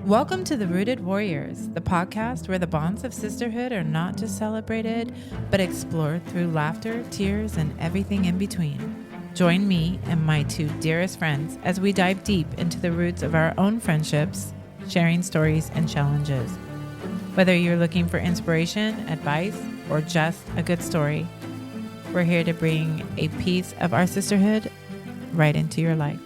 Welcome to the Rooted Warriors, the podcast where the bonds of sisterhood are not just celebrated, but explored through laughter, tears, and everything in between. Join me and my two dearest friends as we dive deep into the roots of our own friendships, sharing stories and challenges. Whether you're looking for inspiration, advice, or just a good story, we're here to bring a piece of our sisterhood right into your life.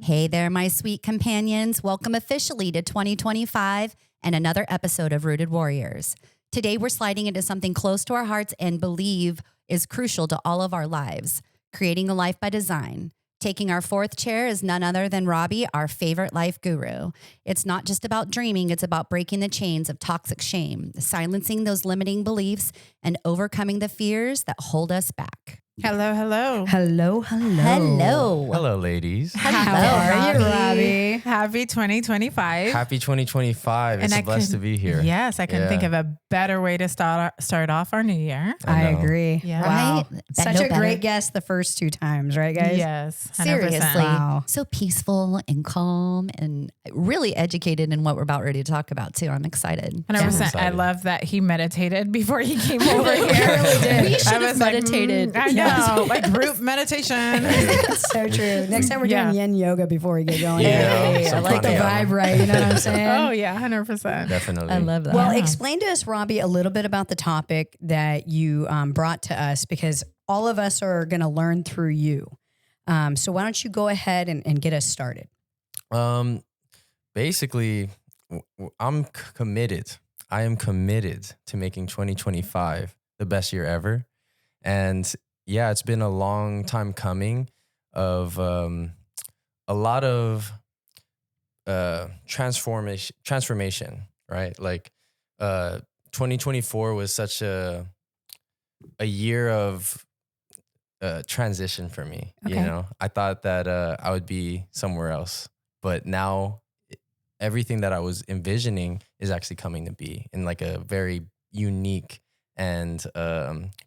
Hey there, my sweet companions. Welcome officially to 2025 and another episode of Rooted Warriors. Today, we're sliding into something close to our hearts and believe is crucial to all of our lives, creating a life by design. Taking our fourth chair is none other than Robbie, our favorite life guru. It's not just about dreaming, it's about breaking the chains of toxic shame, silencing those limiting beliefs, and overcoming the fears that hold us back. Hello, hello. Hello. Hello, ladies. How are you, Robbie? Happy 2025. Happy 2025. It's blessed to be here. Yes, I couldn't think of a better way to start off our new year. I agree. Yeah. Wow. Right? Such a great guest the first two times, right, guys? Yes. 100%. Seriously. Wow. So peaceful and calm and really educated in what we're about ready to talk about too. I'm excited. 100%. I love that he meditated before he came over here. really did. We should have meditated. I know, like group meditation. So true. Next time we're doing yin yoga before we get going. Yeah, Hey, I some like the pranayama. vibe, right? You know what I'm saying? Oh yeah, 100%. Definitely. I love that. Well, explain to us, Robbie, a little bit about the topic that you brought to us, because all of us are going to learn through you. So why don't you go ahead and get us started? Basically, I'm committed. I am committed to making 2025 the best year ever. And yeah, it's been a long time coming of a lot of transformation, right? Like 2024 was such a year of transition for me. Okay. You know, I thought that I would be somewhere else, but now everything that I was envisioning is actually coming to be in like a very unique and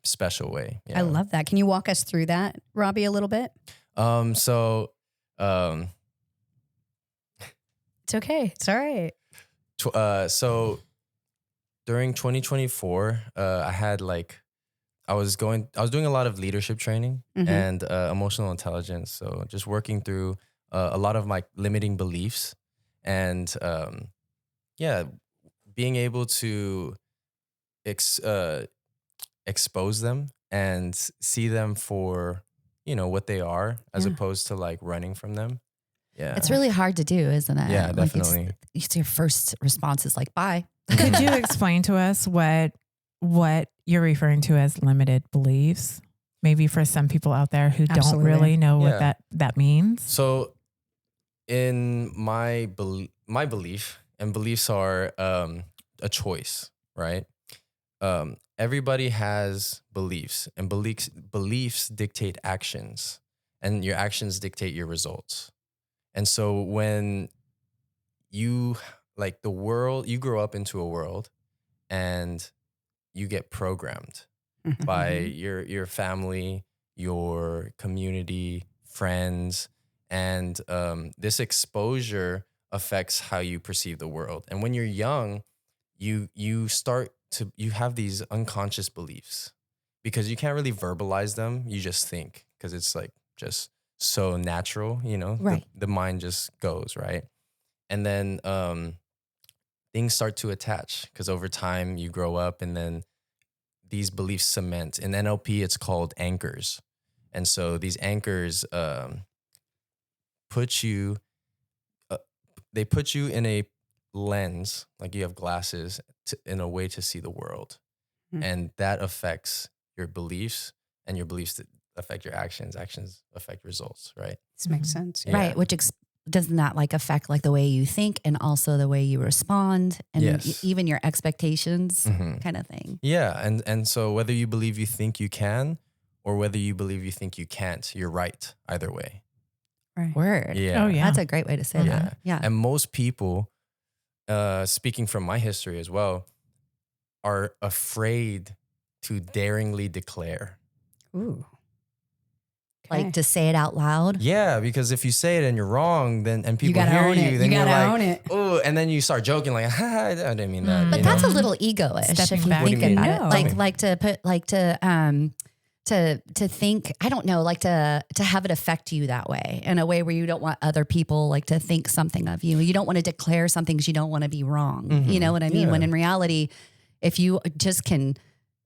special way. I love that. Can you walk us through that, Robbie, a little bit? So It's okay. It's all right. so during 2024, I was doing a lot of leadership training and emotional intelligence. So just working through a lot of my limiting beliefs and being able to expose them and see them for, what they are as opposed to like running from them. Yeah. it's really hard to do, isn't it? Yeah, Like definitely. it's your first response is like, bye. Could you explain to us what you're referring to as limited beliefs? Maybe for some people out there who Absolutely. don't really know what Yeah. that means. So in my belief, and beliefs are a choice, right? Everybody has beliefs, and beliefs dictate actions, and your actions dictate your results. And so when you you grow up into a world and you get programmed by your family, your community, friends, and this exposure affects how you perceive the world. And when you're young, you have these unconscious beliefs because you can't really verbalize them. You just think because it's like just so natural, Right. The mind just goes, right? And then things start to attach because over time you grow up and then these beliefs cement. In NLP, it's called anchors. And so these anchors put you in a lens, like you have glasses in a way to see the world. And that affects your beliefs, and your beliefs affect your actions affect results, right? This makes sense. Yeah. Right. Which doesn't that like affect like the way you think and also the way you respond and Yes. even your expectations Mhm. kind of thing. Yeah, and so whether you believe you think you can or whether you believe you think you can't, you're right either way. Right. Word. Yeah. Oh yeah. That's a great way to say Yeah. that. Yeah. And most people, speaking from my history as well, are afraid to daringly declare. Ooh. Like to say it out loud. Yeah, because if you say it and you're wrong, then and people gotta hear own you, it. then You you're gotta like, own it. oh, and then you start joking like, I didn't mean that. But you that's know? a little egoish Stepping if you back. think What do you about mean? it. No. Like to think, I don't know, like to have it affect you that way in a way where you don't want other people like to think something of you. You don't want to declare something because you don't want to be wrong. You know what I mean? Yeah. When in reality, if you just can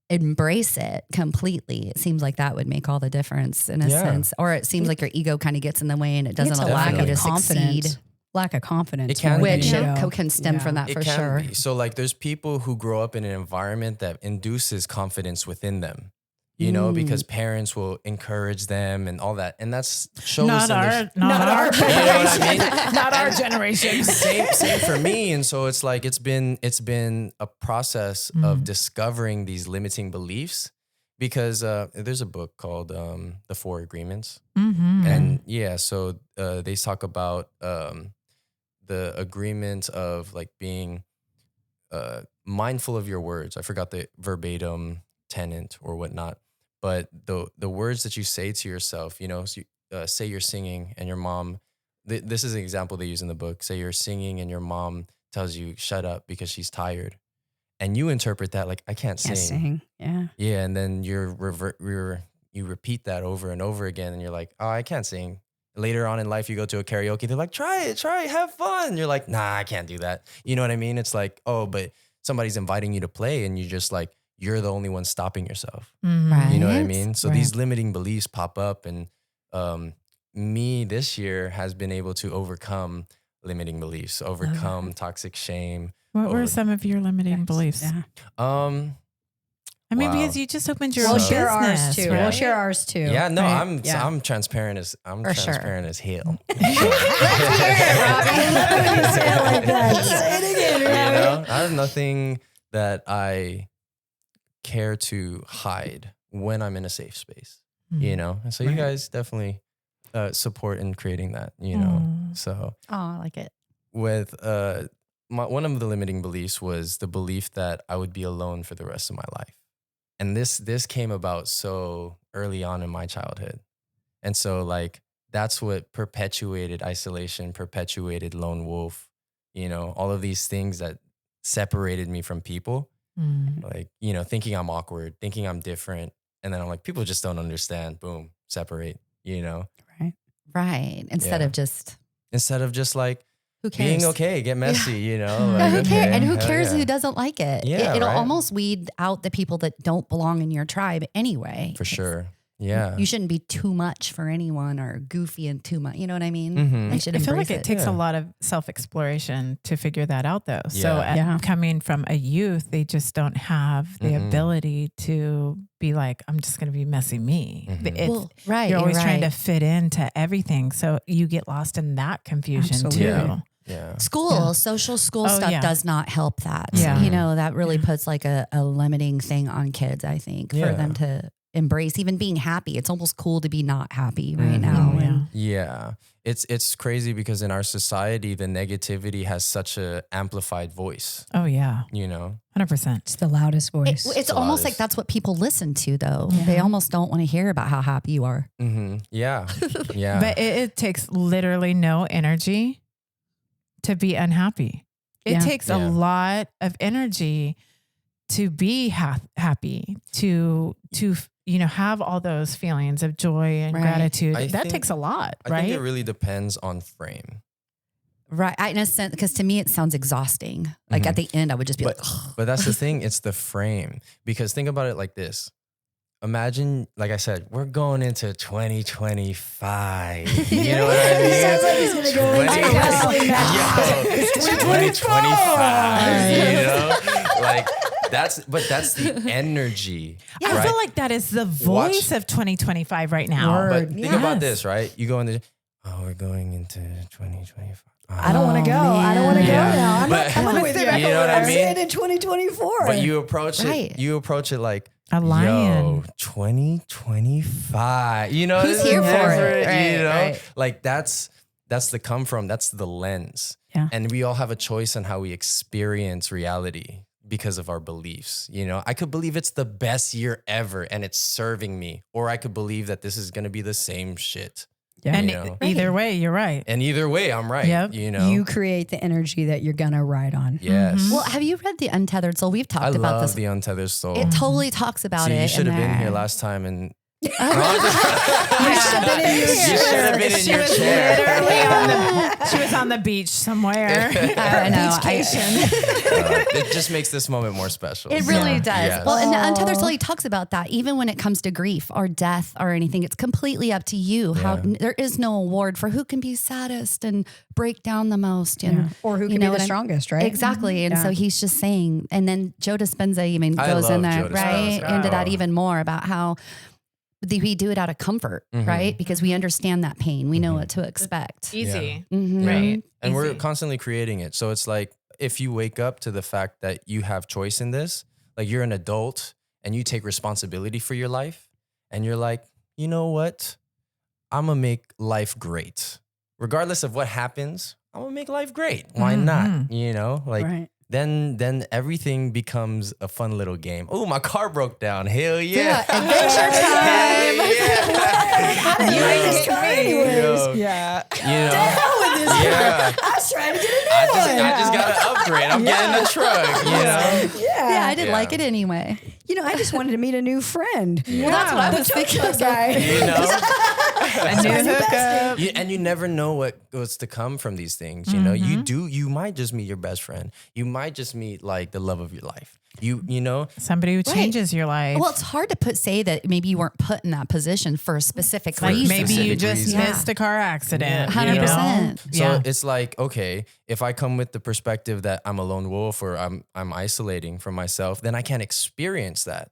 embrace it completely, it seems like that would make all the difference in a sense. Or it seems like your ego kind of gets in the way and it doesn't It's a allow lack you of to confidence. succeed. Lack of confidence. It can more be. than Which ego. can stem from that It for can sure. be. So like there's people who grow up in an environment that induces confidence within them. You know, because parents will encourage them and all that. And that's shows Not in our you know what I mean? not our generation. Same for me. And so it's like it's been a process of discovering these limiting beliefs because there's a book called The Four Agreements. Mm-hmm. And yeah, so they talk about the agreement of like being mindful of your words. I forgot the verbatim tenant or whatnot, but the words that you say to yourself, you know, so say you're singing and your mom, this is an example they use in the book. Say you're singing and your mom tells you shut up because she's tired, and you interpret that like I can't sing. Yeah. Yeah, and then you repeat that over and over again, and you're like, oh, I can't sing. Later on in life, you go to a karaoke, they're like, try it, have fun. You're like, nah, I can't do that. You know what I mean? It's like, oh, but somebody's inviting you to play, and you just like, you're the only one stopping yourself. Right. You know what I mean? So Right. these limiting beliefs pop up, and me this year has been able to overcome limiting beliefs, overcome toxic shame. What were some of your limiting beliefs? Yeah. I mean, Wow. because you just opened your We'll own share ours business, too. right? We'll share ours too. Yeah, no, Right. I'm transparent as For sure. transparent as hell. Say it like that. Say it again, You Robbie. know, I have nothing that I care to hide when I'm in a safe space. You know, and so you Right. guys definitely support in creating that. You know, so Oh, I like it. with one of the limiting beliefs was the belief that I would be alone for the rest of my life, and this came about so early on in my childhood, and so like that's what perpetuated isolation, perpetuated lone wolf. You know, all of these things that separated me from people. Like, you know, thinking I'm awkward, thinking I'm different. And then I'm like, people just don't understand. Boom, separate, you know? Right. Instead Yeah. of just, Instead of just like who cares? being okay, get messy, you know? No, Like, who okay, cares? And who hell cares yeah. who doesn't like it? Yeah, It'll right. almost weed out the people that don't belong in your tribe anyway. For sure. Yeah. You shouldn't be too much for anyone or goofy and too much. You know what I mean? Mhm. You should I feel embrace like it takes Yeah. a lot of self-exploration to figure that out, though. So Yeah. coming from a youth, they just don't have the Mm-mm. ability to be like, I'm just going to be messy me. Mhm. It's, Well, right. you're always trying to right. fit into everything. So you get lost in that confusion Absolutely. too. Yeah. School, social school Oh, stuff yeah. does not help that. Yeah. You know, that really puts like a limiting thing on kids, I think, for Yeah. them to embrace even being happy. It's almost cool to be not happy right Mhm. now. Oh, yeah. And Yeah. It's crazy because in our society, the negativity has such a amplified voice, Oh, yeah. you know? 100%. It's the loudest voice. it's the almost like loudest. that's what people listen to, though. Yeah. They almost don't want to hear about how happy you are. Mm-hmm. Yeah. Yeah. But it takes literally no energy to be unhappy. It Yeah. takes a Yeah. lot of energy to be happy, to have all those feelings of joy and Right. gratitude. I That think- takes a lot, I right? think it really depends on frame. Right. In a sense, because to me, it sounds exhausting. Like at the end, I would just be But, like, "Ugh." but that's the thing. It's the frame. Because think about it like this. Imagine, like I said, we're going into 2025. You know what I mean? Sounds like he's gonna go into wrestling match. It's 2025. You know? Like that's the energy. I right? feel like that is the voice of 2025 right now. Word. But think about Yes. this, right? You go into, we're going into 2025. I don't want to go. Oh, I don't want to go man. now. I'm But- not with you. You know what I I'm mean? saying in 2024. But you approach Right. it. You approach it like A lion. Yo, 2025. You know, Who's this is here for it? different, Right, you know, right. like that's the come from. That's the lens. Yeah. And we all have a choice on how we experience reality because of our beliefs. You know, I could believe it's the best year ever and it's serving me, or I could believe that this is going to be the same shit. Yeah. And you know? either way, you're right. And either way, I'm right. Yep. You know, You create the energy that you're gonna ride on. yes. Mhm. Well, have you read The Untethered Soul? We've I talked about love this. the Untethered Soul. It totally talks about See, it. you should in have been there. here last time and You should have been in your You should have been in She your was chair. literally on the. She was on the beach somewhere. I know. It just makes this moment more special. It really Yeah. does. Yes. Well, and the Untethered Soul, he talks about that. Even when it comes to grief or death or anything, it's completely up to you. How Yeah. there is no award for who can be saddest and break down the most, and Or who you can know be what the I'm- strongest, right? Exactly. And so Yeah. he's just saying, and then Joe Dispenza even I goes in love there, Joe right? Dispenza. Into that Oh. even more about how we do it out of comfort, Mhm. right? Because we understand that pain. We know Mhm. what to expect. Easy. Mhm. Right. And we're Easy. constantly creating it. So it's like if you wake up to the fact that you have choice in this, like you're an adult and you take responsibility for your life and you're like, you know what? I'm going to make life great. Regardless of what happens, I'm going to make life great. Why not? Mhm. You know, like Right. then everything becomes a fun little game. Oh, my car broke down. Hell yeah. Yeah, adventure time. Hell yeah. You ain't getting me. Yo, Yeah. you know, yeah. I was trying to get a I new one. just got to upgrade. I'm getting a truck, you know? Yeah, I didn't Yeah. like it anyway. You know, I just wanted to meet a new friend. Well, that's what I was thinking. Truck guy. You know? A new hookup. And you never know what's to come from these things. You know, you might just meet your best friend. You might just meet like the love of your life. You know, Somebody who changes your life. Well, it's hard to say that maybe you weren't put in that position for a specific Like reason. maybe you specific just reason. missed a car accident. Yeah. you know? 100%. so Yeah. it's like, okay, if I come with the perspective that I'm a lone wolf or I'm isolating from myself, then I can't experience that.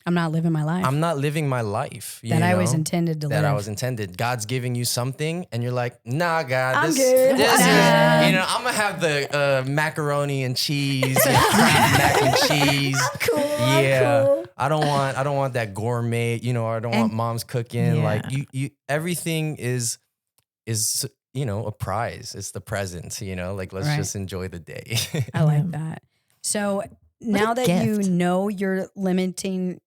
I'm not living my life I'm not living my life that I was know? intended to That live. I was intended. God's giving you something, and you're like, "Nah, God, I'm this good. is, Nah. you know, I'm gonna have the macaroni and cheese, and Kraft mac and cheese. cool. Yeah, I'm cool. I don't want that gourmet. You know, I don't want mom's cooking. Yeah. Like you, everything is you know a prize. It's the present. You know, like let's Right. just enjoy the day. I like that. So now that you gift. know your limiting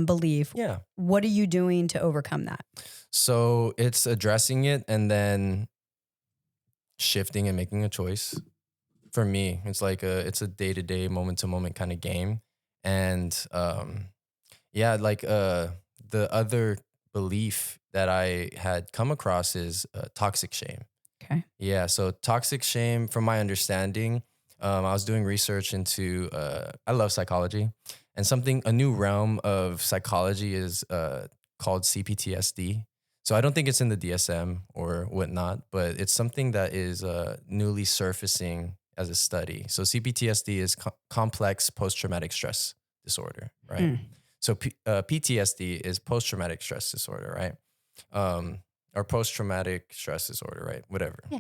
belief, yeah. what are you doing to overcome that? So it's addressing it and then shifting and making a choice. For me, it's like it's a day-to-day, moment-to-moment kind of game. And yeah, like the other belief that I had come across is toxic shame. Okay. Yeah, so toxic shame, from my understanding, I was doing research into, I love psychology, and a new realm of psychology is called CPTSD. So I don't think it's in the DSM or whatnot, but it's something that is newly surfacing as a study. So CPTSD is complex post-traumatic stress disorder, right? Mm. So PTSD is post-traumatic stress disorder, right? Or post-traumatic stress disorder, right? Whatever. Yeah.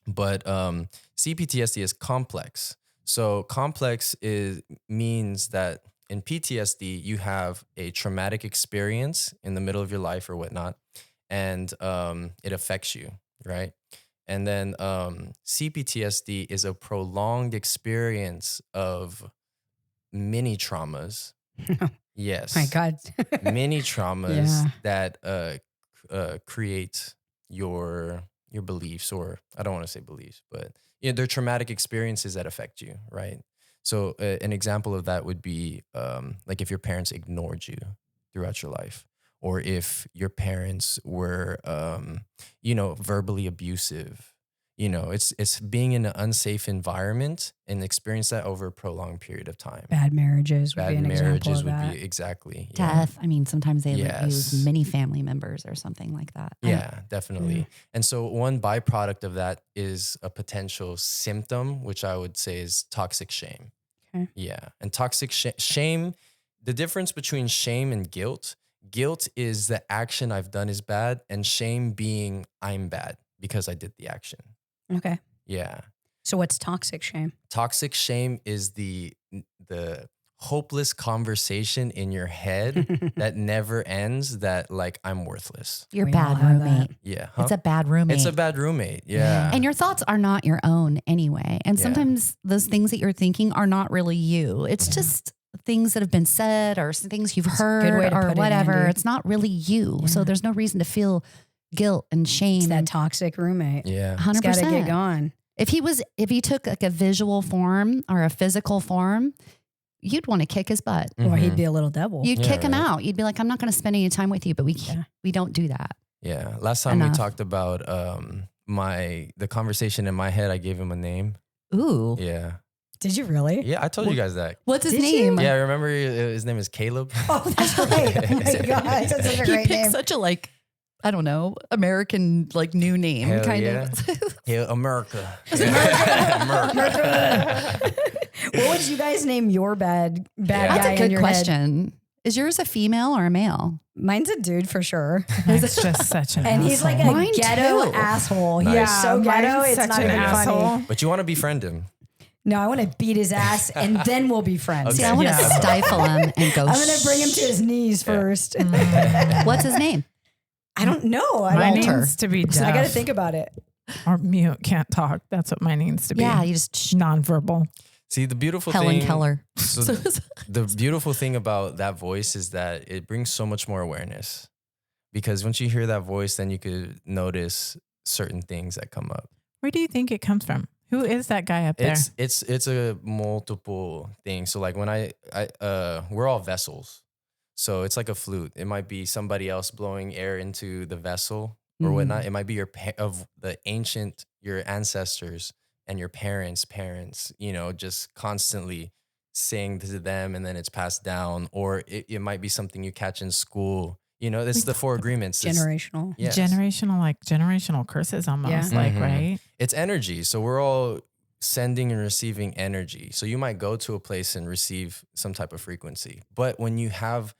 But CPTSD is complex. So complex means that in PTSD, you have a traumatic experience in the middle of your life or whatnot, and it affects you, right? And then CPTSD is a prolonged experience of mini traumas. Yes. My God. Mini traumas Yeah. that create your beliefs, or I don't want to say beliefs, but they're traumatic experiences that affect you, right? So an example of that would be like if your parents ignored you throughout your life, or if your parents were, verbally abusive. It's being in an unsafe environment and experience that over a prolonged period of time. Bad marriages would Bad be an example marriages of would that. be exactly. yeah. Death. I mean, sometimes they Yes. use many family members or something like that. Yeah, definitely. Yeah. And so one byproduct of that is a potential symptom, which I would say is toxic shame. Okay. Yeah. And toxic shame, the difference between shame and guilt is the action I've done is bad, and shame being I'm bad because I did the action. Okay. Yeah. So what's toxic shame? Toxic shame is the hopeless conversation in your head that never ends, that like I'm worthless. You're a We all bad have roommate. Yeah. It's a bad roommate. It's a bad roommate. Yeah. And your thoughts are not your own anyway. And Yeah. sometimes those things that you're thinking are not really you. It's just things that have been said or some things you've a good heard way to or put it, whatever. Andy. It's not really you. Yeah. So there's no reason to feel guilt and shame. It's that toxic roommate. yeah. 100%. It's got to get gone. If he took like a visual form or a physical form, you'd want to kick his butt. Or he'd Mhm. be a little devil. You'd Yeah, kick him right. out. You'd be like, I'm not going to spend any time with you, but we don't do that. Yeah. Last time we Enough. talked about the conversation in my head, I gave him a name. Ooh. Yeah. Did you really? Yeah, I told you guys that. What's his Did name? you? Yeah, remember his name is Caleb. Oh, that's right. Oh my gosh, that's such a He great picked name. such a I don't know, American new name Hell kind yeah. of. Yeah, America. What would you guys name your bad Yeah. guy That's a in good your head? question. Is yours a female or a male? Mine's a dude for sure. It's just such an And he's like a Mine ghetto too. asshole. Nice. He's so ghetto, mine's it's such not an even asshole. funny. But you want to befriend him. No, I want to beat his ass and then we'll be friends. Okay. See, I want to Yeah. stifle him and go. I'm going to bring him to his knees first. What's his name? I don't know. I Mine don't. needs to be deaf. I got to think about it. or mute, can't talk. That's what mine needs to be. Yeah, you just nonverbal. See, the beautiful Helen thing. Keller. So the beautiful thing about that voice is that it brings so much more awareness. Because once you hear that voice, then you could notice certain things that come up. Where do you think it comes from? Who is that guy up there? It's a multiple thing. So like when we're all vessels. So it's like a flute. It might be somebody else blowing air into the vessel or whatnot. It might be your ancestors and your parents, just constantly saying to them, and then it's passed down. Or it might be something you catch in school. This is the 4 agreements. Generational. Yes. Generational curses almost, Yeah. like, Mhm. right? It's energy. So we're all sending and receiving energy. So you might go to a place and receive some type of frequency. But when you have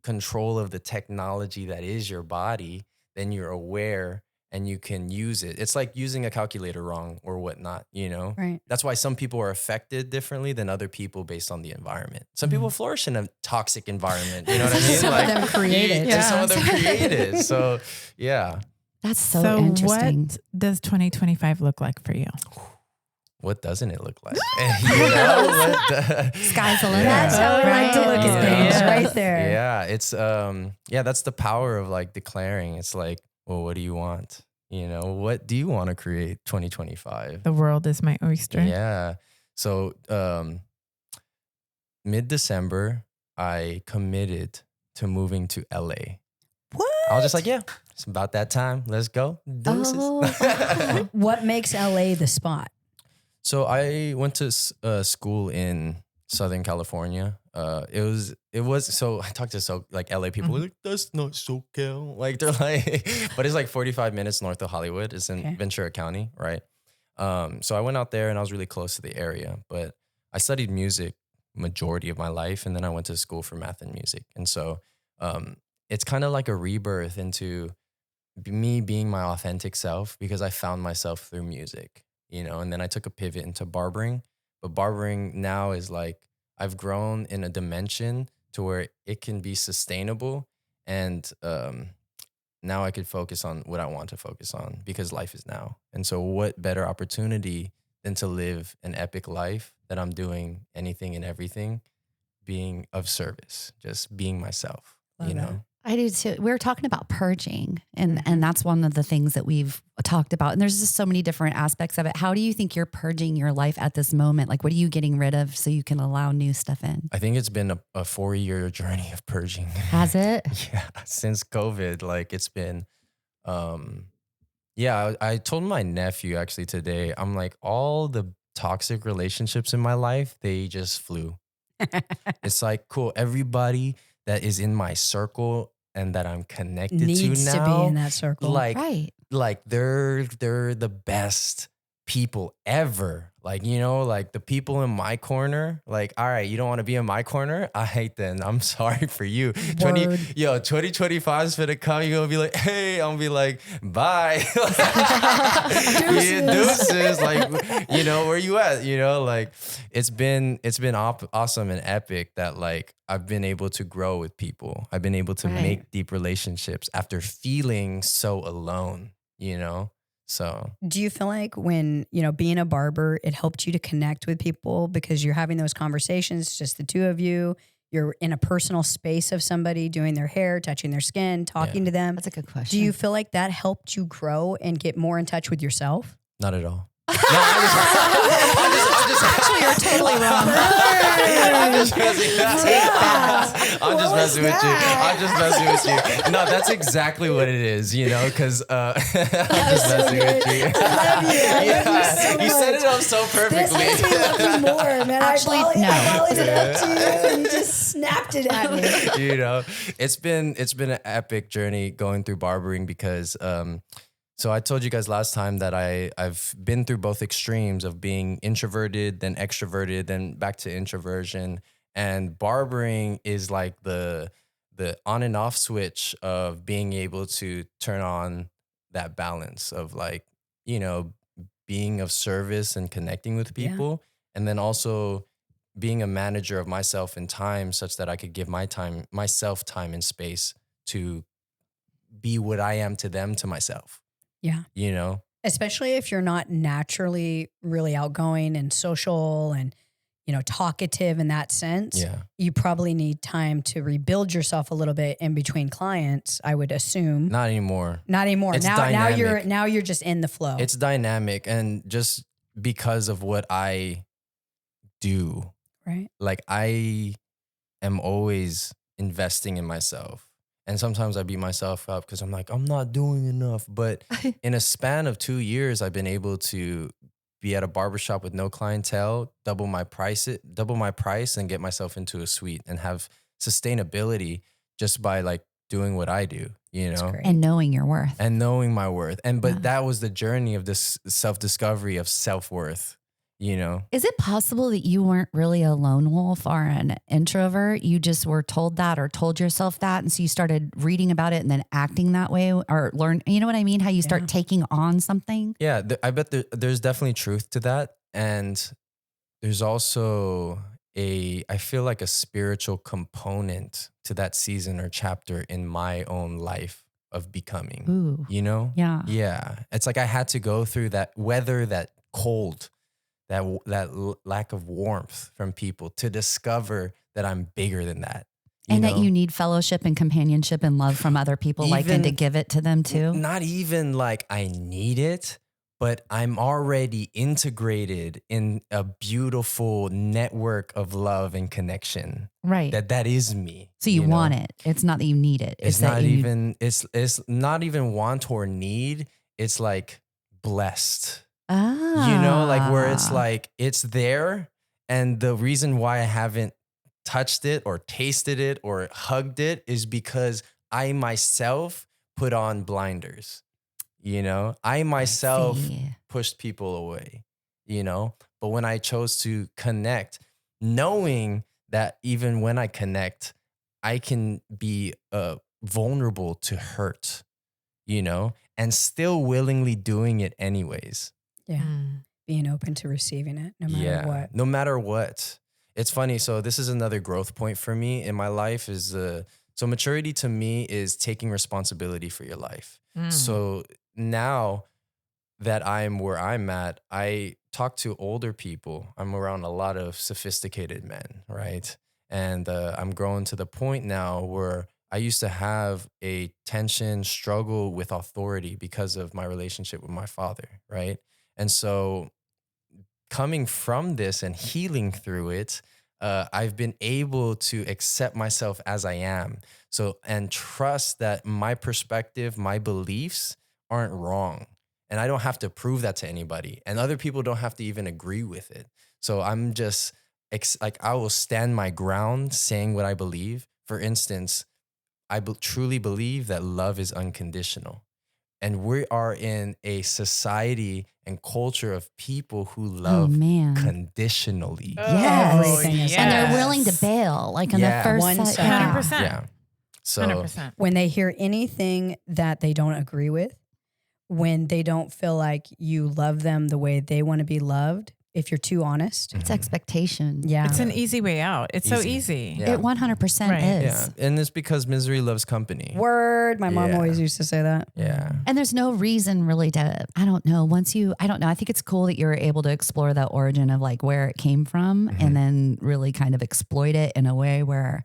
control of the technology that is your body, then you're aware and you can use it. It's like using a calculator wrong or whatnot, Right. That's why some people are affected differently than other people based on the environment. Some people flourish in a toxic environment. You know what I mean? Some of them create it. And some of them create it. So yeah. That's so interesting. what does 2025 look like for you? What doesn't it look like? Sky's the limit. That's how we like to look at things, Yeah. right there. Yeah, it's that's the power of like declaring. It's like, well, what do you want? What do you want to create 2025? The world is my oyster. Yeah. So mid-December, I committed to moving to LA. What? I was just like, yeah, it's about that time. Let's go. Deuces. Oh. What makes LA the spot? So I went to school in Southern California. It was so I talked to LA people like, that's not SoCal. Like they're like, but it's like 45 minutes north of Hollywood. It's in Ventura County, right? So I went out there and I was really close to the area, but I studied music majority of my life. And then I went to school for math and music. And so it's kind of like a rebirth into me being my authentic self because I found myself through music, and then I took a pivot into barbering. But barbering now is like, I've grown in a dimension to where it can be sustainable. And now I could focus on what I want to focus on because life is now. And so what better opportunity than to live an epic life that I'm doing anything and everything, being of service, just being myself, Love that. I do too. We were talking about purging, and that's one of the things that we've talked about. And there's just so many different aspects of it. How do you think you're purging your life at this moment? Like, what are you getting rid of so you can allow new stuff in? I think it's been a 4-year journey of purging. Has it? Yeah, since COVID, like it's been, I told my nephew actually today, I'm like, all the toxic relationships in my life, they just flew. It's like, cool, everybody that is in my circle and that I'm connected Needs to to now, be in that circle. like, Right. like they're the best people ever. Like, like the people in my corner, like, all right, you don't want to be in my corner? I hate them. I'm sorry for you. 2025 is gonna come. You're gonna be like, hey, I'm gonna be like, bye. Deuces. Like, where you at? Like it's been awesome and epic that like I've been able to grow with people. I've been able to make deep relationships after feeling so alone, So Do you feel like when, being a barber, it helped you to connect with people because you're having those conversations, just the two of you, you're in a personal space of somebody doing their hair, touching their skin, talking to them. That's a good question. Do you feel like that helped you grow and get more in touch with yourself? not at all. No, Actually, you're totally wrong. I'm just messing with you. No, that's exactly what it is, because I'm just messing with you. You set it up so perfectly. This makes me love you more, man. Actually, no. I volleyed it up to you and you just snapped it at me. It's been an epic journey going through barbering because so I told you guys last time that I've been through both extremes of being introverted, then extroverted, then back to introversion. And barbering is like the on and off switch of being able to turn on that balance of like, being of service and connecting with people. Yeah. And then also being a manager of myself in time such that I could give myself time and space to be what I am to them, to myself. Yeah. Especially if you're not naturally really outgoing and social and, talkative in that sense. Yeah. You probably need time to rebuild yourself a little bit in between clients, I would assume. Not anymore. It's now you're just in the flow. It's dynamic, and just because of what I do. Right. Like I am always investing in myself. And sometimes I beat myself up because I'm like, I'm not doing enough. But in a span of 2 years, I've been able to be at a barbershop with no clientele, double my price and get myself into a suite and have sustainability just by like doing what I do, And knowing your worth. And knowing my worth. But that was the journey of this self-discovery of self-worth. Is it possible that you weren't really a lone wolf or an introvert? You just were told that or told yourself that. And so you started reading about it and then acting that way or learn, you know what I mean? How you start taking on something? Yeah, I bet there's definitely truth to that. And there's also I feel like a spiritual component to that season or chapter in my own life of becoming, Yeah. Yeah. It's like I had to go through that weather, that cold, that lack of warmth from people to discover that I'm bigger than that. That you need fellowship and companionship and love from other people, and to give it to them too. Not even like I need it, but I'm already integrated in a beautiful network of love and connection. Right. That is me. So you want it. It's not that you need it. It's not not even want or need. It's like blessed. Like where it's like, it's there. And the reason why I haven't touched it or tasted it or hugged it is because I myself put on blinders, I myself pushed people away, but when I chose to connect, knowing that even when I connect, I can be vulnerable to hurt, and still willingly doing it anyways. Yeah. Being open to receiving it no matter what. No matter what. It's funny. So this is another growth point for me in my life is so maturity to me is taking responsibility for your life. So now that I'm where I'm at, I talk to older people. I'm around a lot of sophisticated men, right? And I'm growing to the point now where I used to have a tension, struggle with authority because of my relationship with my father, right? And so coming from this and healing through it, I've been able to accept myself as I am. So, and trust that my perspective, my beliefs aren't wrong. And I don't have to prove that to anybody. And other people don't have to even agree with it. So I'm just like, I will stand my ground saying what I believe. For instance, I truly believe that love is unconditional. And we are in a society and culture of people who love man. conditionally. Yes. Everything is And they're Yes. willing to bail, like on Yeah. the first One set. second. Yeah. 100%. Yeah. So 100%. When they hear anything that they don't agree with, when they don't feel like you love them the way they want to be loved, if you're too honest, It's expectation. yeah. It's an easy way out. It's so Easy. easy. Yeah. It 100% Right. is. yeah. And it's because misery loves company. Word. My mom Yeah. always used to say that. Yeah. And there's no reason really to, I don't know, I don't know. I think it's cool that you're able to explore the origin of like where it came from Mhm. and then really kind of exploit it in a way where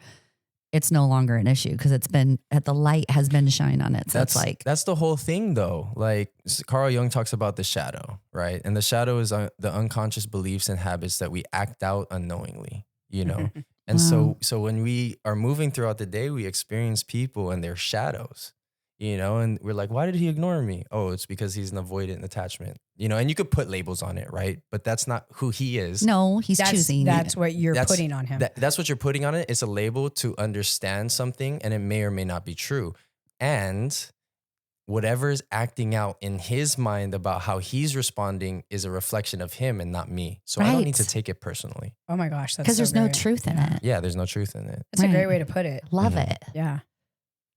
it's no longer an issue because the light has been shined on it. So it's like, that's the whole thing though. Like Carl Jung talks about the shadow, right? And the shadow is the unconscious beliefs and habits that we act out unknowingly, you know? And Wow. so when we are moving throughout the day, we experience people and their shadows, you know, and we're like, why did he ignore me? Oh, it's because he's an avoidant attachment, you know, and you could put labels on it, right? But that's not who he is. no, he's choosing. That's what you're That's- putting on him. That's what you're putting on it. It's a label to understand something, and it may or may not be true. And whatever is acting out in his mind about how he's responding is a reflection of him and not me. So I don't need to Right. take it personally. Oh my gosh. That's Because so there's no great. truth in Yeah. it. Yeah, there's no truth in it. It's a great Right. way to put it. Love Mhm. it. Yeah.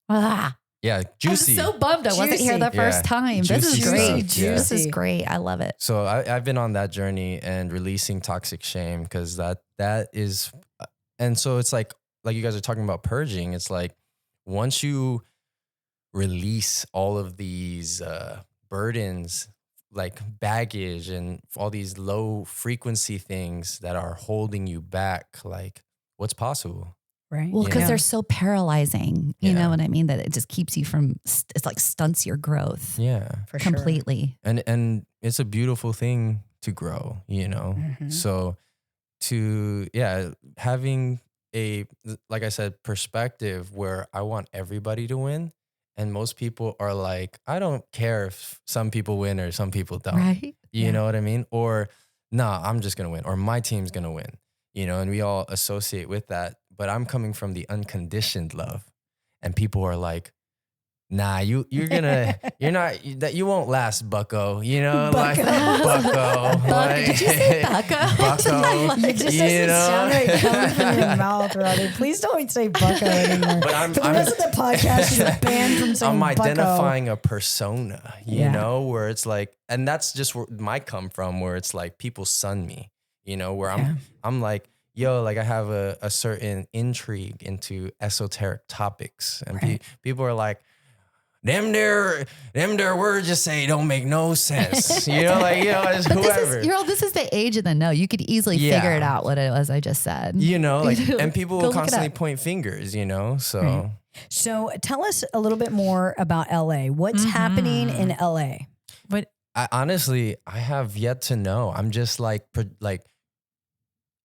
Ah, Yeah, juicy. I'm so bummed I wasn't here the Juicy. first Yeah. time. This is Juicy great. stuff, yeah. This is Juicy. great. I love it. So I've been on that journey and releasing toxic shame because that is, and so it's like you guys are talking about purging. It's like once you release all of these burdens, like baggage and all these low frequency things that are holding you back, like what's possible? Right. Well, because Yeah. they're so paralyzing. You Yeah. know what I mean? That it just keeps you from, it's like stunts your growth Yeah. For sure. completely. And it's a beautiful thing to grow, you know? Mhm. So having a, like I said, perspective where I want everybody to win. And most people are like, I don't care if some people win or some people don't. Right? You Yeah. know what I mean? Or, nah, I'm just going to win, or my team's going to win, you know, and we all associate with that. But I'm coming from the unconditioned love. And people are like, nah, you won't last, bucko. You know, like bucko. Like, Did you say bucko? Bucko. It just You doesn't know? sound right coming from your mouth, Robbie. Please don't say bucko anymore. But I'm- For the rest of the podcast, you're banned from saying I'm bucko. identifying a persona, you Yeah. know, where it's like, and that's just where my come from, where it's like people sun me, you know, where Yeah. I'm like, yo, like I have a certain intrigue into esoteric topics, and Right. people are like, them there words just say don't make no sense, you know, like, you know, it's But whoever. this is the age of the no. You could easily Yeah. figure it out what it was I just said. You know, like, You know, and people go will look it constantly up. point fingers, you know, so. Right. So tell us a little bit more about LA. What's happening in LA? I honestly have yet to know. I'm just like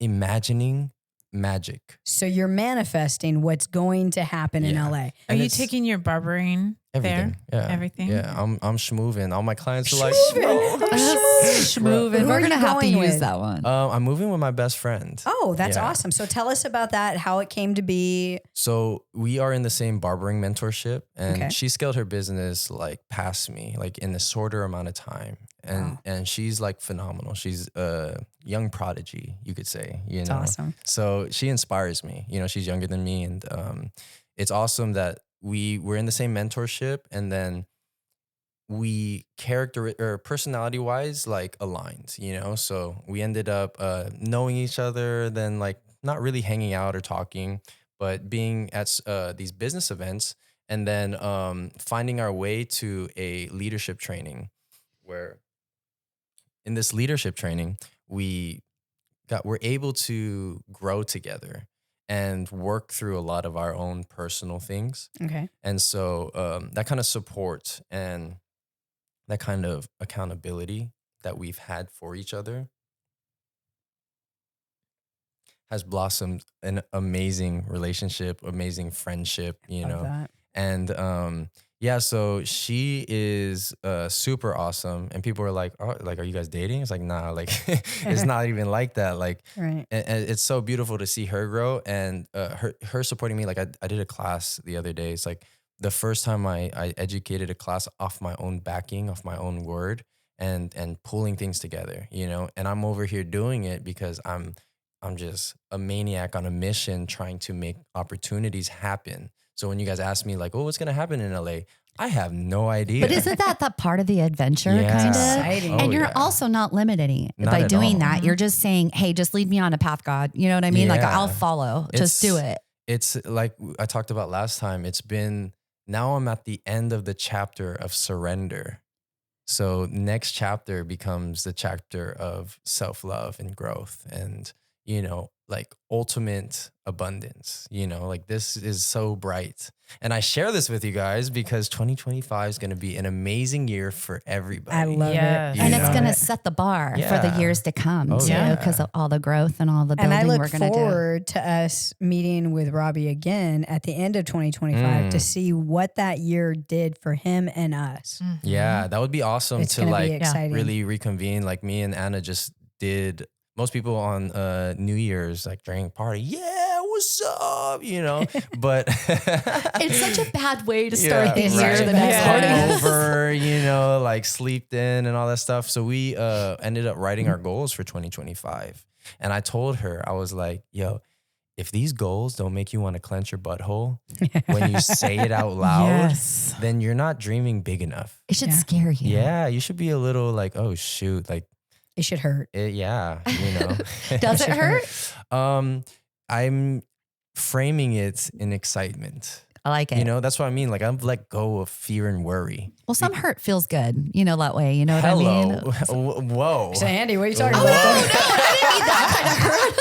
imagining magic. So you're manifesting what's going to happen in Yeah. LA. Are And you it's taking your barbering everything? there? Yeah, Everything? Yeah, I'm schmoving. All my clients are like, Schmovin'. Who We're are going to you have to going use with? that one. I'm moving with my best friend. Oh, that's Yeah. awesome. So tell us about that, how it came to be. So we are in the same barbering mentorship, and Okay. she scaled her business like past me, like in a shorter amount of time. And she's like phenomenal. She's a young prodigy, you could say. You It's know, awesome. so she inspires me. You know, she's younger than me, and it's awesome that we're in the same mentorship, and then we personality wise like aligned. You know, so we ended up knowing each other, then like not really hanging out or talking, but being at these business events, and then finding our way to a leadership training, where in this leadership training we're able to grow together and work through a lot of our own personal things. Okay. And so that kind of support and that kind of accountability that we've had for each other has blossomed an amazing relationship, amazing friendship, you Love know. that. And yeah, so she is super awesome, and people are like, "Oh, like, are you guys dating?" It's like, nah, like, it's not even like that. Like, Right. and it's so beautiful to see her grow, and her supporting me. Like, I did a class the other day. It's like the first time I educated a class off my own backing, off my own word, and pulling things together, you know. And I'm over here doing it because I'm just a maniac on a mission trying to make opportunities happen. So when you guys ask me like, oh, what's going to happen in LA? I have no idea. But isn't that part of the adventure, Yeah. kind of? Exciting. And you're yeah. also not limiting it Not by at doing all. that. You're just saying, hey, just lead me on a path, God. You know what I mean? Like, Yeah. I'll follow. Just do it. It's like I talked about last time. Now I'm at the end of the chapter of surrender. So next chapter becomes the chapter of self-love and growth and, you know, like ultimate abundance, you know, like this is so bright. And I share this with you guys because 2025 is going to be an amazing year for everybody. I love Yes. it. And You it's know? going to set the bar for the Yeah. years to come, Oh, too, yeah. because of all the growth and all the building And I look we're going to do. forward to us meeting with Robbie again at the end of 2025 to see what that year did for him and us. Yeah, that would be awesome It's to going to be like exciting. really reconvene. Like me and Anna just did. Most people on New Year's like drank party. Yeah, what's up? You know, but It's such a bad way to start the Yeah, year. right. The next Yeah. party. Hungover, you know, like sleeped in and all that stuff. So we ended up writing our goals for 2025. And I told her, I was like, yo, if these goals don't make you want to clench your butthole when you say it out loud, Yes. then you're not dreaming big enough. It should Yeah. scare you. Yeah, you should be a little like, oh shoot, like It should hurt. yeah, you know. Does it hurt? I'm framing it in excitement. I like it. You know, that's what I mean. Like I've let go of fear and worry. Well, some hurt feels good, you know, that way. You know what I mean? Whoa. So Andy, what are you talking Whoa. about? I didn't mean that kind of hurt.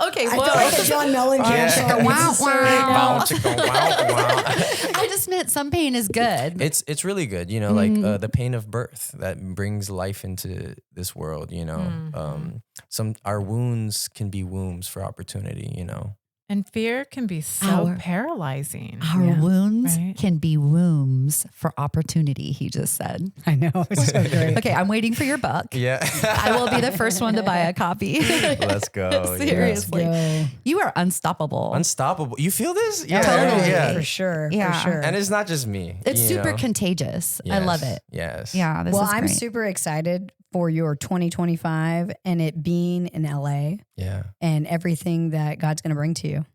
Okay, I feel like a John Mellencamp Yeah. song. Wow, It's so wow. right now. Wow, chicka, wow, wow. I just meant some pain is good. It's really good, you know, like the pain of birth that brings life into this world, you know. Our wounds can be wombs for opportunity, you know. And fear can be so Our- paralyzing. Our Yeah. wounds Right. can be wombs for opportunity, he just said. I know. It's so great. Okay, I'm waiting for your book. Yeah. I will be the first one to buy a copy. Let's go. yeah. Seriously. Go. You are unstoppable. Unstoppable. You feel this? Yeah. Totally. Yeah. For sure. Yeah. For sure. And it's not just me. It's you super know? contagious. I love Yes, it. Yes. Yeah, this well, is I'm great. super excited for your 2025 and it being in LA Yeah. and everything that God's going to bring to you.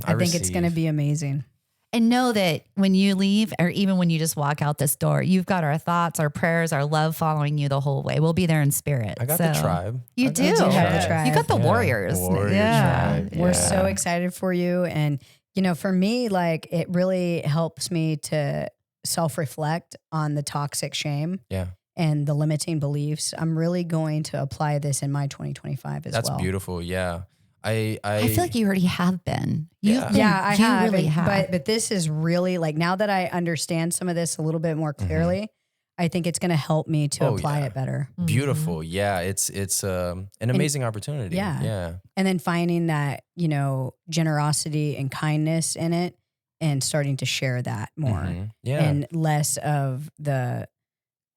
I think it's going to be amazing. And know that when you leave, or even when you just walk out this door, you've got our thoughts, our prayers, our love following you the whole way. We'll be there in spirit. I got the tribe. You I got do. the You have the tribe. tribe. You got the Yeah. warriors. Warrior Yeah. tribe. We're Yeah. so excited for you. And, you know, for me, like it really helps me to self-reflect on the toxic shame Yeah. and the limiting beliefs. I'm really going to apply this in my 2025 as That's well. beautiful. Yeah. I I feel like you already have been. You've Yeah. been- Yeah, I you have. really and- have. But this is really like now that I understand some of this a little bit more clearly, I think it's going to help me to Oh, apply yeah. it better. beautiful. Yeah. It's an amazing opportunity. yeah. Yeah. And then finding that, you know, generosity and kindness in it and starting to share that more Mhm. Yeah. and less of the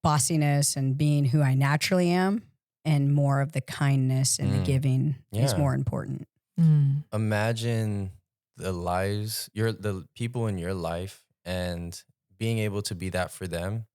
bossiness and being who I naturally am and more of the kindness and the giving is Yeah. more important. Mm. Imagine the the people in your life and being able to be that for them,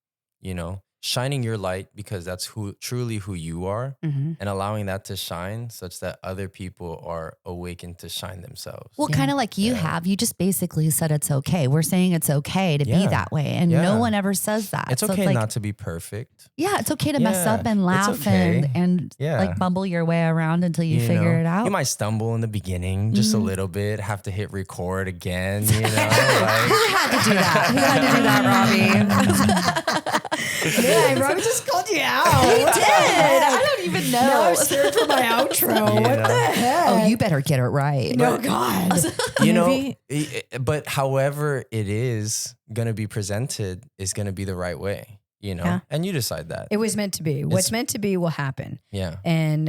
you know, shining your light because that's truly who you are and allowing that to shine such that other people are awakened to shine themselves. Well, Yeah. kind of like you Yeah. have. You just basically said it's okay. We're saying it's okay to be Yeah. that way. And Yeah. no one ever says that. It's So okay like, not to be perfect. yeah, it's okay to mess Yeah, up and it's laugh okay. and Yeah. like bumble your way around until you figure know? it out. You might stumble in the beginning just a little bit, have to hit record again, you know? Like, Who had to do that? Who had to do that, Robbie? Yeah, Robbie just called you out. He did. I don't even know. Now I'm scared for my outro. You What know? the heck? Oh, you better get it right. No, God. you know, Maybe- but however it is going to be presented is going to be the right way, you know? Yeah. And you decide that. It was meant to be. What's It's- meant to be will happen. Yeah. And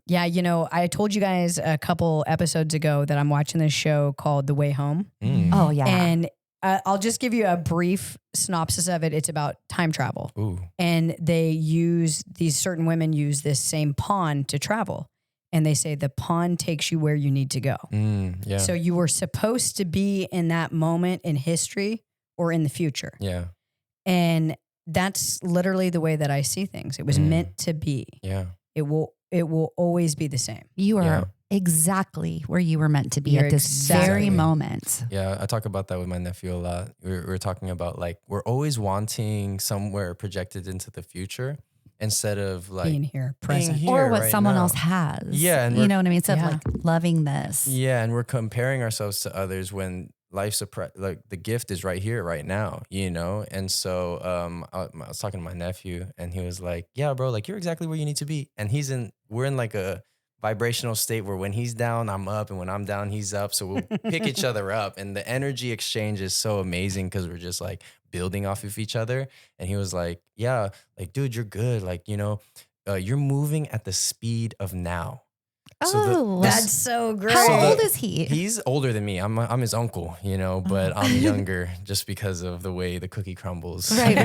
yeah, you know, I told you guys a couple episodes ago that I'm watching this show called The Way Home. Mm. Oh, yeah. And I'll just give you a brief synopsis of it. It's about time travel. Ooh. And these certain women use this same pawn to travel. And they say the pawn takes you where you need to go. Yeah. So you were supposed to be in that moment in history or in the future. Yeah. And that's literally the way that I see things. It was meant to be. Yeah. It will always be the same. You are Yeah. exactly where you were meant to be You're at this very exactly. moment. Yeah, I talk about that with my nephew a lot. We're talking about like we're always wanting somewhere projected into the future instead of like Being here, present. here Or what right someone now. else has. Yeah, and you we're- know what I mean? Instead Yeah. of like loving this. Yeah, and we're comparing ourselves to others when life's like the gift is right here, right now, you know? And so I was talking to my nephew and he was like, yeah, bro, like you're exactly where you need to be. And we're in like a vibrational state where when he's down, I'm up, and when I'm down, he's up. So we'll pick each other up. And the energy exchange is so amazing because we're just like building off of each other. And he was like, yeah, like, dude, you're good. Like, you know, you're moving at the speed of now. Oh, That's so great. how old is he? He's older than me. I'm his uncle, you know, but I'm younger just because of the way the cookie crumbles. Right.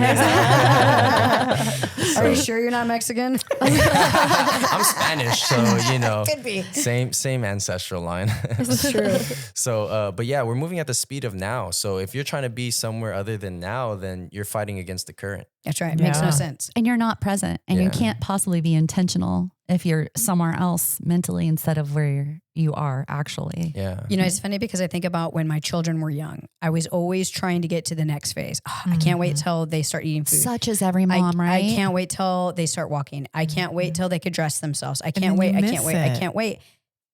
Are you sure you're not Mexican? I'm Spanish, so you know, Could be. same ancestral line. It's true. So, but yeah, we're moving at the speed of now. So if you're trying to be somewhere other than now, then you're fighting against the current. That's right. It makes no Yeah. sense. And you're not present, and you Yeah. can't possibly be intentional if you're somewhere else mentally instead of where you are actually. Yeah. You know, it's funny because I think about when my children were young. I was always trying to get to the next phase. Oh, I can't wait till they start eating food. Such as every mom, right? I can't wait till they start walking. I can't wait till they could dress themselves. I then can't wait. you I miss can't wait. I it. can't wait.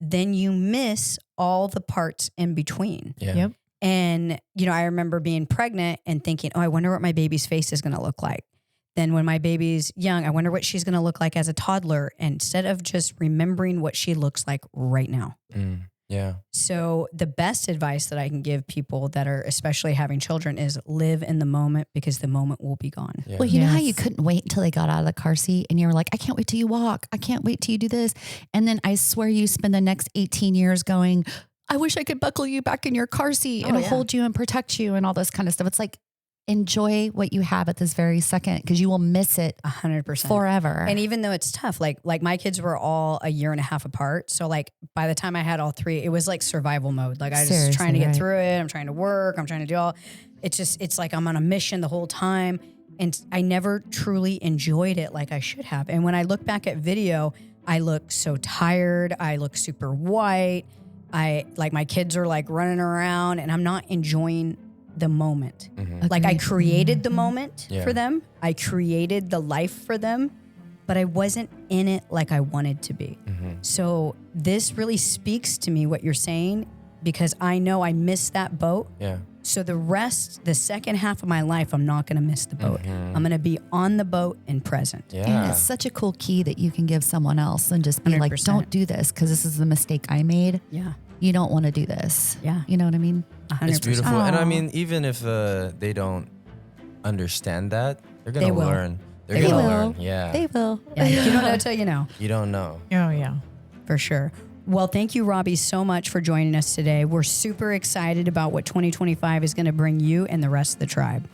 Then you miss all the parts in between. Yeah. Yep. And, you know, I remember being pregnant and thinking, oh, I wonder what my baby's face is going to look like. Then when my baby's young, I wonder what she's going to look like as a toddler, instead of just remembering what she looks like right now. Yeah. So the best advice that I can give people that are especially having children is live in the moment, because the moment will be gone. Yeah. Well, you know how Yes. you couldn't wait until they got out of the car seat and you were like, I can't wait till you walk. I can't wait till you do this. And then I swear you spend the next 18 years going, I wish I could buckle you back in your car seat and Oh, yeah. hold you and protect you and all this kind of stuff. It's like, enjoy what you have at this very second, because you will miss it 100%. forever. And even though it's tough, like my kids were all a year and a half apart. So like by the time I had all three, it was like survival mode. Like I was just trying to Seriously, get right. through it. I'm trying to work. I'm trying to do all. It's like I'm on a mission the whole time. And I never truly enjoyed it like I should have. And when I look back at video, I look so tired. I look super white. My kids are like running around and I'm not enjoying the moment. Like I created the moment Yeah. for them. I created the life for them, but I wasn't in it like I wanted to be. So this really speaks to me, what you're saying, because I know I missed that boat. Yeah. So the second half of my life, I'm not going to miss the boat. I'm going to be on the boat and present. And Yeah. it's such a cool key that you can give someone else and just be like, 100%. don't do this because this is the mistake I made. Yeah. You don't want to do this. Yeah. You know what I mean? 100%. It's beautiful. And I Aw. mean, even if they don't understand that, they're going They to will. learn. They're They going to will. learn. Yeah. They will. Yeah, you don't know till you know. You don't know. Oh, yeah. For sure. Well, thank you, Robbie, so much for joining us today. We're super excited about what 2025 is going to bring you and the rest of the tribe.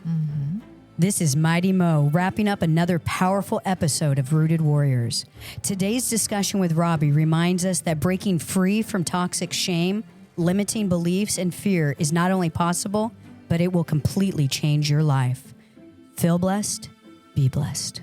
This is Mighty Mo, wrapping up another powerful episode of Rooted Warriors. Today's discussion with Robbie reminds us that breaking free from toxic shame, limiting beliefs, and fear is not only possible, but it will completely change your life. Feel blessed, be blessed.